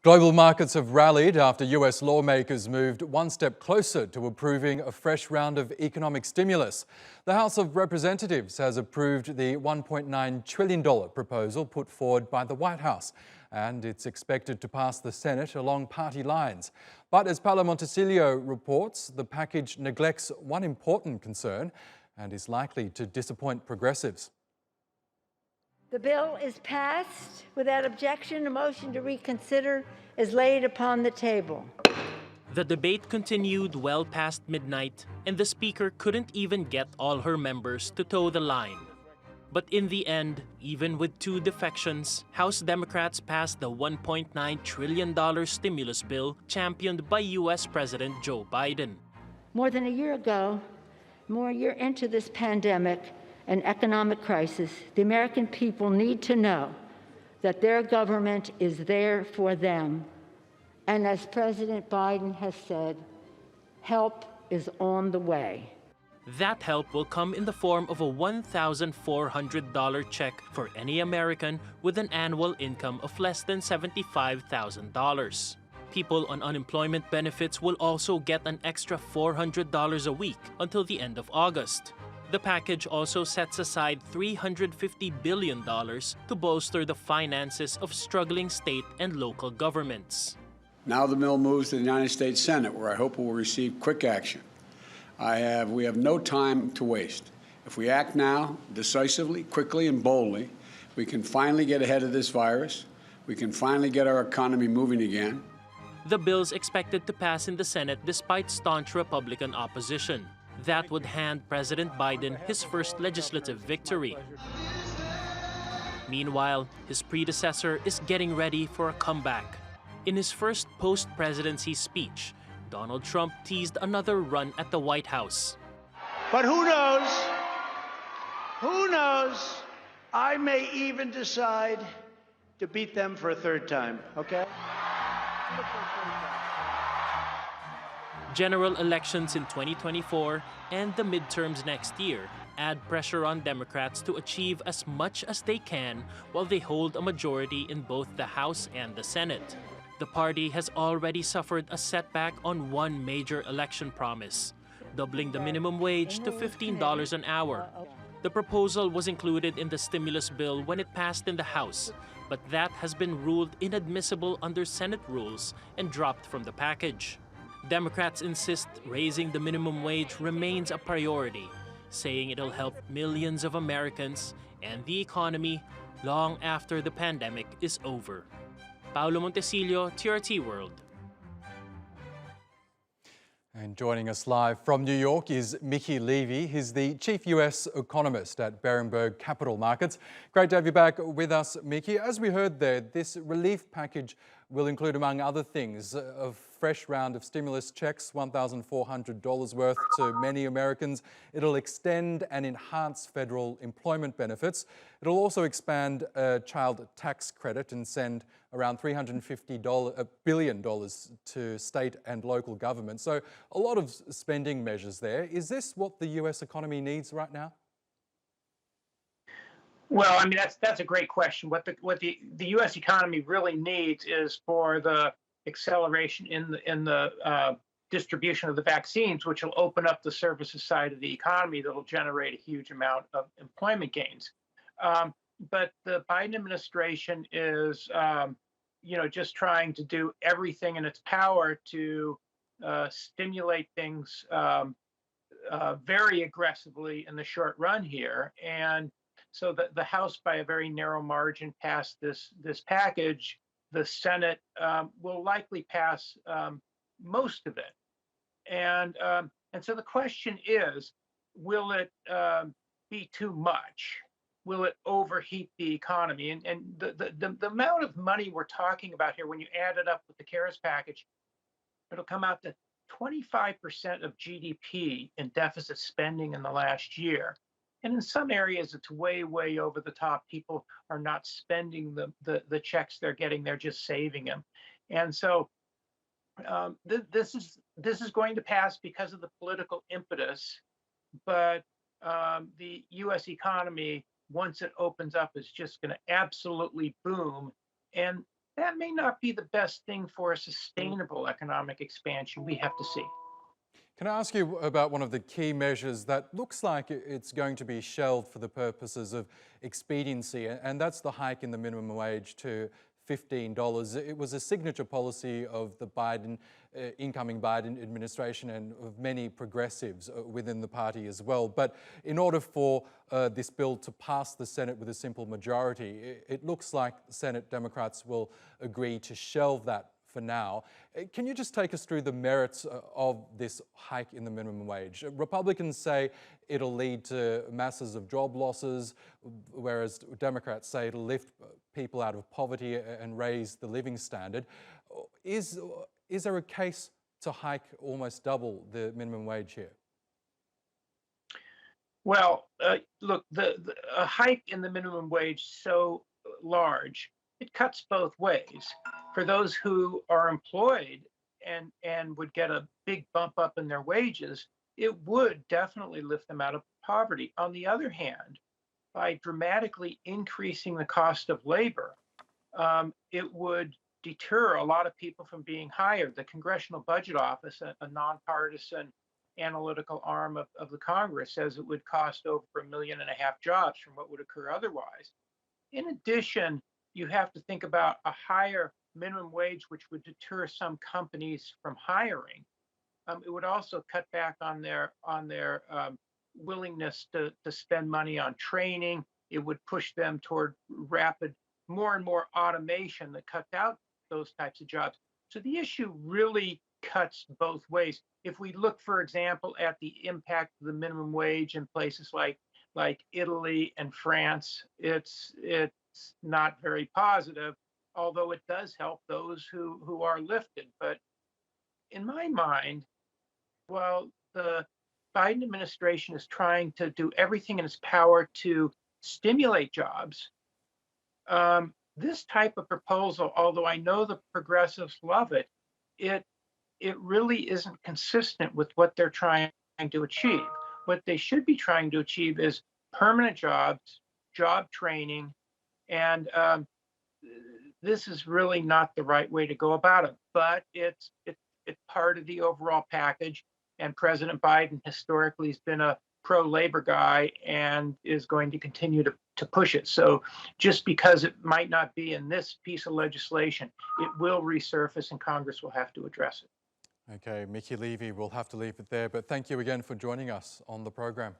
Global markets have rallied after US lawmakers moved one step closer to approving a fresh round of economic stimulus. The House of Representatives has approved the $1.9 trillion proposal put forward by the White House, and it's expected to pass the Senate along party lines. But as Paolo Montecillo reports, the package neglects one important concern and is likely to disappoint progressives. The bill is passed without objection. A motion to reconsider is laid upon the table. The debate continued well past midnight, and the Speaker couldn't even get all her members to toe the line. But in the end, even with two defections, House Democrats passed the $1.9 trillion stimulus bill championed by U.S. President Joe Biden. More than a year ago, more a year into this pandemic and economic crisis, the American people need to know that their government is there for them. And as President Biden has said, help is on the way. That help will come in the form of a $1,400 check for any American with an annual income of less than $75,000. People on unemployment benefits will also get an extra $400 a week until the end of August. The package also sets aside $350 billion to bolster the finances of struggling state and local governments. Now the bill moves to the United States Senate, where I hope it will receive quick action. We have no time to waste. If we act now, decisively, quickly, and boldly, we can finally get ahead of this virus. We can finally get our economy moving again. The bill's expected to pass in the Senate despite staunch Republican opposition. That would hand President Biden his first legislative victory. Meanwhile, his predecessor is getting ready for a comeback. In his first post-presidency speech, Donald Trump teased another run at the White House. But who knows? Who knows? I may even decide to beat them for a third time, okay? General elections in 2024 and the midterms next year add pressure on Democrats to achieve as much as they can while they hold a majority in both the House and the Senate. The party has already suffered a setback on one major election promise, doubling the minimum wage to $15 an hour. The proposal was included in the stimulus bill when it passed in the House, but that has been ruled inadmissible under Senate rules and dropped from the package. Democrats insist raising the minimum wage remains a priority, saying it'll help millions of Americans and the economy long after the pandemic is over. Paolo Montecillo, TRT World. And joining us live from New York is Mickey Levy. He's the chief US economist at Berenberg Capital Markets. Great to have you back with us, Mickey. As we heard there, this relief package will include, among other things, a fresh round of stimulus checks, $1,400 worth to many Americans. It'll extend and enhance federal employment benefits. It'll also expand a child tax credit and send around $350 billion to state and local governments. So a lot of spending measures there. Is this what the US economy needs right now? Well, I mean, that's a great question. What the U.S. economy really needs is for the acceleration in the distribution of the vaccines, which will open up the services side of the economy that will generate a huge amount of employment gains. But the Biden administration is, just trying to do everything in its power to stimulate things very aggressively in the short run here. And so the House, by a very narrow margin, passed this package. The Senate will likely pass most of it, and so the question is, will it be too much? Will it overheat the economy? And the amount of money we're talking about here, when you add it up with the CARES package, it'll come out to 25% of GDP in deficit spending in the last year. And in some areas, it's way, way over the top. People are not spending the checks they're getting; they're just saving them. And so this is going to pass because of the political impetus. But the U.S. economy, once it opens up, is just going to absolutely boom. And that may not be the best thing for a sustainable economic expansion. We have to see. Can I ask you about one of the key measures that looks like it's going to be shelved for the purposes of expediency, and that's the hike in the minimum wage to $15. It was a signature policy of the incoming Biden administration and of many progressives within the party as well. But in order for this bill to pass the Senate with a simple majority, it looks like Senate Democrats will agree to shelve that for now. Can you just take us through the merits of this hike in the minimum wage? Republicans say it'll lead to masses of job losses, whereas Democrats say it'll lift people out of poverty and raise the living standard. Is there a case to hike almost double the minimum wage here? Well, look, a hike in the minimum wage so large, it cuts both ways. For those who are employed and would get a big bump up in their wages, it would definitely lift them out of poverty. On the other hand, by dramatically increasing the cost of labor, it would deter a lot of people from being hired. The Congressional Budget Office, a nonpartisan analytical arm of the Congress, says it would cost over 1.5 million jobs from what would occur otherwise. In addition, you have to think about a higher minimum wage, which would deter some companies from hiring. It would also cut back on their willingness to spend money on training. It would push them toward more and more automation that cuts out those types of jobs. So the issue really cuts both ways. If we look, for example, at the impact of the minimum wage in places like Italy and France, it's not very positive, although it does help those who are lifted. But in my mind, while the Biden administration is trying to do everything in its power to stimulate jobs, this type of proposal, although I know the progressives love it, it really isn't consistent with what they're trying to achieve. What they should be trying to achieve is permanent jobs, job training, and this is really not the right way to go about it. But it's part of the overall package. And President Biden historically has been a pro-labor guy and is going to continue to push it. So just because it might not be in this piece of legislation, it will resurface and Congress will have to address it. Okay, Mickey Levy, we'll have to leave it there, but thank you again for joining us on the program.